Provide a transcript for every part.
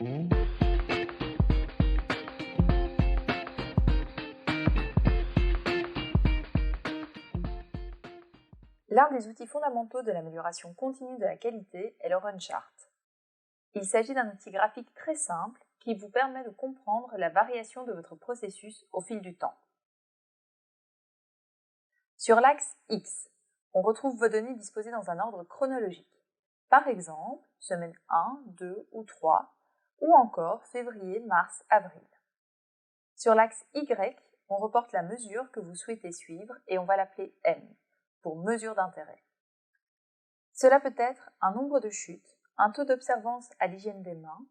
L'un des outils fondamentaux de l'amélioration continue de la qualité est le Run Chart. Il s'agit d'un outil graphique très simple qui vous permet de comprendre la variation de votre processus au fil du temps. Sur l'axe X, on retrouve vos données disposées dans un ordre chronologique. Par exemple, semaine 1, 2 ou 3, ou encore février, mars, avril. Sur l'axe Y, on reporte la mesure que vous souhaitez suivre et on va l'appeler M, pour mesure d'intérêt. Cela peut être un nombre de chutes, un taux d'observance à l'hygiène des mains,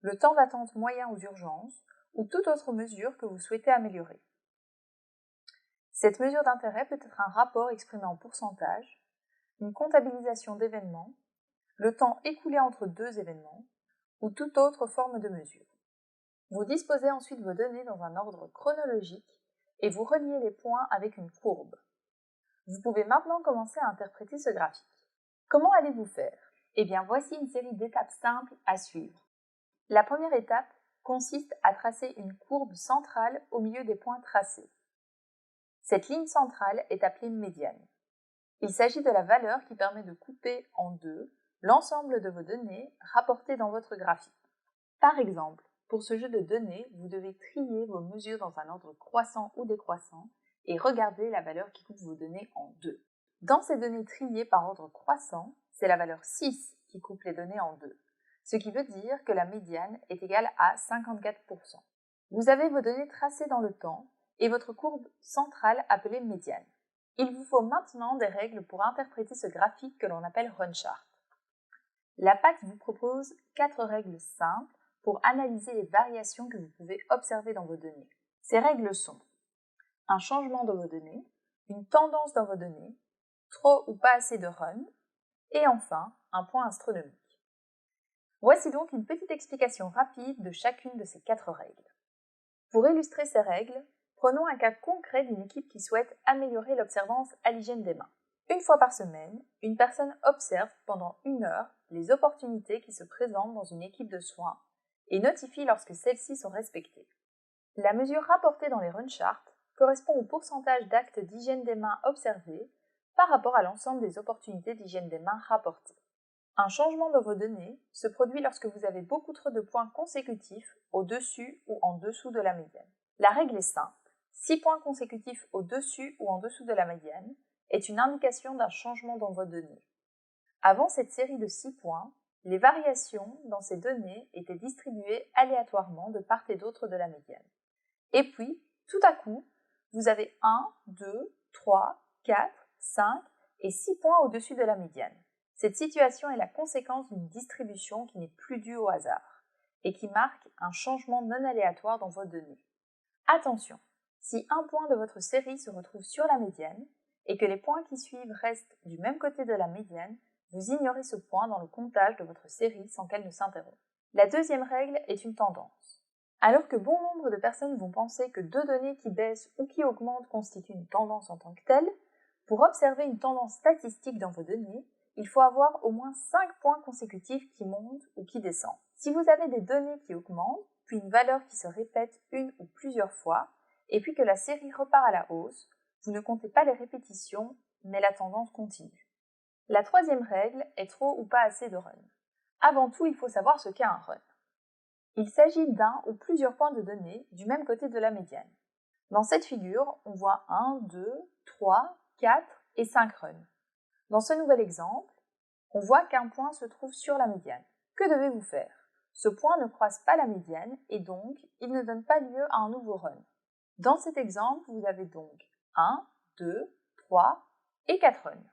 le temps d'attente moyen aux urgences ou toute autre mesure que vous souhaitez améliorer. Cette mesure d'intérêt peut être un rapport exprimé en pourcentage, une comptabilisation d'événements, le temps écoulé entre deux événements ou toute autre forme de mesure. Vous disposez ensuite vos données dans un ordre chronologique et vous reliez les points avec une courbe. Vous pouvez maintenant commencer à interpréter ce graphique. Comment allez-vous faire? Eh bien, voici une série d'étapes simples à suivre. La première étape consiste à tracer une courbe centrale au milieu des points tracés. Cette ligne centrale est appelée médiane. Il s'agit de la valeur qui permet de couper en deux l'ensemble de vos données rapportées dans votre graphique. Par exemple, pour ce jeu de données, vous devez trier vos mesures dans un ordre croissant ou décroissant et regarder la valeur qui coupe vos données en deux. Dans ces données triées par ordre croissant, c'est la valeur 6 qui coupe les données en deux, ce qui veut dire que la médiane est égale à 54%. Vous avez vos données tracées dans le temps et votre courbe centrale appelée médiane. Il vous faut maintenant des règles pour interpréter ce graphique que l'on appelle Run Chart. La PAC vous propose 4 règles simples pour analyser les variations que vous pouvez observer dans vos données. Ces règles sont un changement dans vos données, une tendance dans vos données, trop ou pas assez de run, et enfin un point astronomique. Voici donc une petite explication rapide de chacune de ces 4 règles. Pour illustrer ces règles, prenons un cas concret d'une équipe qui souhaite améliorer l'observance à l'hygiène des mains. Une fois par semaine, une personne observe pendant 1 heure les opportunités qui se présentent dans une équipe de soins et notifie lorsque celles-ci sont respectées. La mesure rapportée dans les Run Charts correspond au pourcentage d'actes d'hygiène des mains observés par rapport à l'ensemble des opportunités d'hygiène des mains rapportées. Un changement dans vos données se produit lorsque vous avez beaucoup trop de points consécutifs au-dessus ou en dessous de la médiane. La règle est simple. 6 points consécutifs au-dessus ou en dessous de la médiane est une indication d'un changement dans vos données. Avant cette série de 6 points, les variations dans ces données étaient distribuées aléatoirement de part et d'autre de la médiane. Et puis, tout à coup, vous avez 1, 2, 3, 4, 5 et 6 points au-dessus de la médiane. Cette situation est la conséquence d'une distribution qui n'est plus due au hasard et qui marque un changement non aléatoire dans vos données. Attention, si un point de votre série se retrouve sur la médiane et que les points qui suivent restent du même côté de la médiane, vous ignorez ce point dans le comptage de votre série sans qu'elle ne s'interrompe. La deuxième règle est une tendance. Alors que bon nombre de personnes vont penser que 2 données qui baissent ou qui augmentent constituent une tendance en tant que telle, pour observer une tendance statistique dans vos données, il faut avoir au moins 5 points consécutifs qui montent ou qui descendent. Si vous avez des données qui augmentent, puis une valeur qui se répète une ou plusieurs fois, et puis que la série repart à la hausse, vous ne comptez pas les répétitions, mais la tendance continue. La troisième règle est trop ou pas assez de run. Avant tout, il faut savoir ce qu'est un run. Il s'agit d'un ou plusieurs points de données du même côté de la médiane. Dans cette figure, on voit 1, 2, 3, 4 et 5 runs. Dans ce nouvel exemple, on voit qu'un point se trouve sur la médiane. Que devez-vous faire? Ce point ne croise pas la médiane et donc il ne donne pas lieu à un nouveau run. Dans cet exemple, vous avez donc 1, 2, 3 et 4 runs.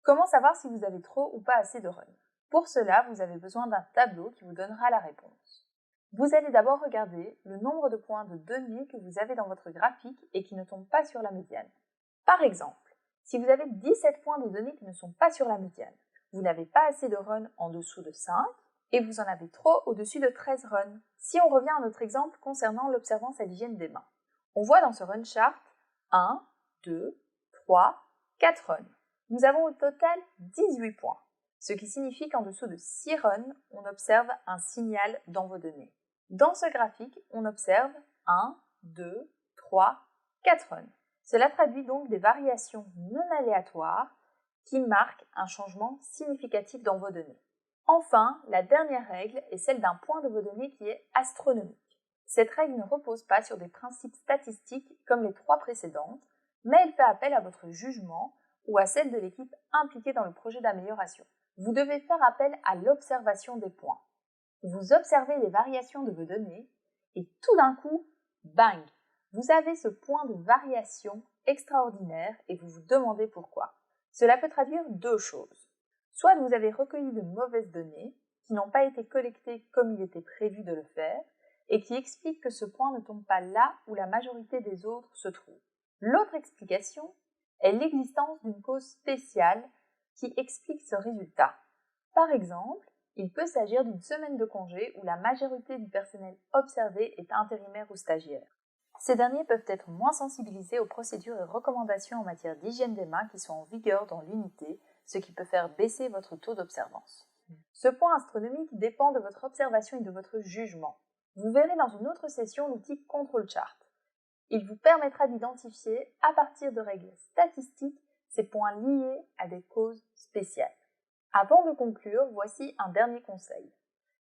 Comment savoir si vous avez trop ou pas assez de runs? Pour cela, vous avez besoin d'un tableau qui vous donnera la réponse. Vous allez d'abord regarder le nombre de points de données que vous avez dans votre graphique et qui ne tombent pas sur la médiane. Par exemple, si vous avez 17 points de données qui ne sont pas sur la médiane, vous n'avez pas assez de runs en dessous de 5 et vous en avez trop au-dessus de 13 runs. Si on revient à notre exemple concernant l'observance à l'hygiène des mains, on voit dans ce run chart 1, 2, 3, 4 runs. Nous avons au total 18 points. ce qui signifie qu'en dessous de 6 runs, on observe un signal dans vos données. Dans ce graphique, on observe 1, 2, 3, 4 runs. Cela traduit donc des variations non aléatoires qui marquent un changement significatif dans vos données. Enfin, la dernière règle est celle d'un point de vos données qui est astronomique. Cette règle ne repose pas sur des principes statistiques comme les 3 précédentes, mais elle fait appel à votre jugement ou à celle de l'équipe impliquée dans le projet d'amélioration. Vous devez faire appel à l'observation des points. Vous observez les variations de vos données et tout d'un coup, bang, vous avez ce point de variation extraordinaire et vous vous demandez pourquoi. Cela peut traduire 2 choses. Soit vous avez recueilli de mauvaises données qui n'ont pas été collectées comme il était prévu de le faire et qui expliquent que ce point ne tombe pas là où la majorité des autres se trouvent. L'autre explication est l'existence d'une cause spéciale qui explique ce résultat. Par exemple, il peut s'agir d'une semaine de congé où la majorité du personnel observé est intérimaire ou stagiaire. Ces derniers peuvent être moins sensibilisés aux procédures et recommandations en matière d'hygiène des mains qui sont en vigueur dans l'unité, ce qui peut faire baisser votre taux d'observance. Ce point astronomique dépend de votre observation et de votre jugement. Vous verrez dans une autre session l'outil Control Chart. Il vous permettra d'identifier, à partir de règles statistiques, ces points liés à des causes spéciales. Avant de conclure, voici un dernier conseil.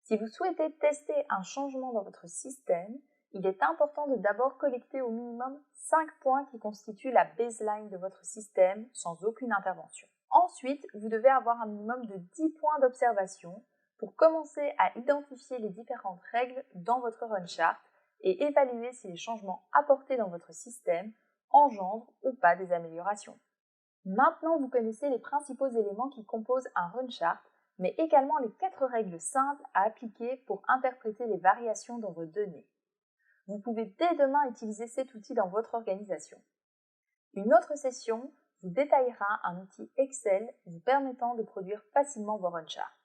Si vous souhaitez tester un changement dans votre système, il est important de d'abord collecter au minimum 5 points qui constituent la baseline de votre système sans aucune intervention. Ensuite, vous devez avoir un minimum de 10 points d'observation pour commencer à identifier les différentes règles dans votre run chart et évaluer si les changements apportés dans votre système engendrent ou pas des améliorations. Maintenant, vous connaissez les principaux éléments qui composent un run chart, mais également les 4 règles simples à appliquer pour interpréter les variations dans vos données. Vous pouvez dès demain utiliser cet outil dans votre organisation. Une autre session vous détaillera un outil Excel vous permettant de produire facilement vos run charts.